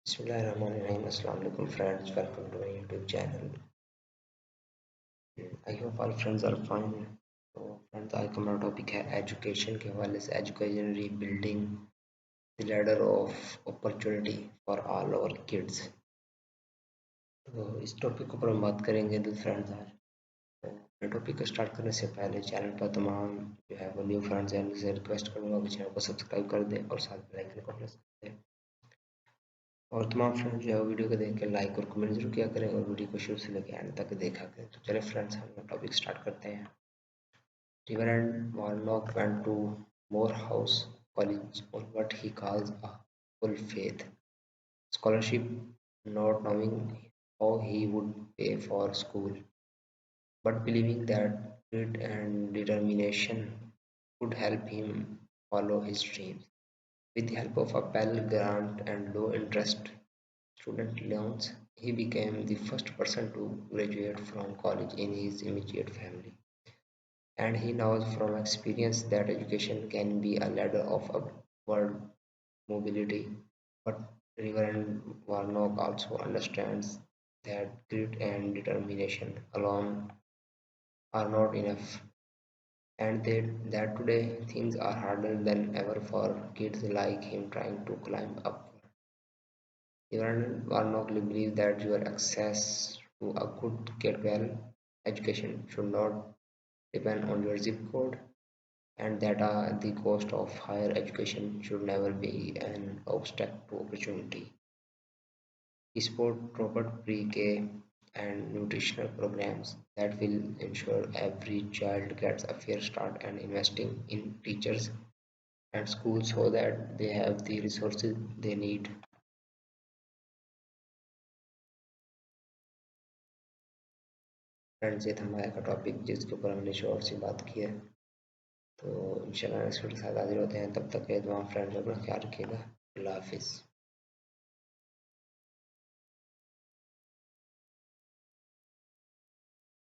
Bismillahirrahmanirrahim. Assalamu alaikum friends. Welcome to my YouTube channel. I hope all friends are fine. तो friends आज का हमारा topic है education के हवाले से education rebuilding the ladder of opportunity for all our kids. तो इस टॉपिक के ऊपर हम बात करेंगे तो फ्रेंड्स आज तो टॉपिक को स्टार्ट करने से पहले चैनल पर तमाम जो है वो न्यू फ्रेंड्स हैं उनसे रिक्वेस्ट करूँगा कि चैनल को सब्सक्राइब कर दें और साथ बेल आइकन को प्रेस कर दें और तमाम फ्रेंड्स जो है वीडियो को देख के लाइक और कमेंट जरूर किया करें और वीडियो को शुरू से लेकर एंड तक देखा करें। तो चले फ्रेंड्स हम टॉपिक स्टार्ट करते हैं। Reverend Warnock went to Morehouse College on what he calls a full faith scholarship, not knowing how he would pay for school, but believing that grit and determination would help him follow his dreams. With the help of a Pell Grant and low interest student loans, he became the first person to graduate from college in his immediate family. And he knows from experience that education can be a ladder of upward mobility. But Reverend Warnock also understands that grit and determination alone are not enough, and that today things are harder than ever for kids like him trying to climb up. Even Warnock believes that your access to a good Get-Well education should not depend on your zip code, and that the cost of higher education should never be an obstacle to opportunity. He supports proper pre-K and nutritional programs that will ensure every child gets a fair start and investing in teachers and schools so that they have the resources they need. Friends ये था हमारा का topic जिसके ऊपर हमने short सी बात की है। तो इंशाल्लाह नेक्स्ट वीडियो के साथ हाजिर होते हैं। तब तक के तमाम फ्रेंड्स अपना ख्याल रखिएगा। अल्लाह हाफिज़।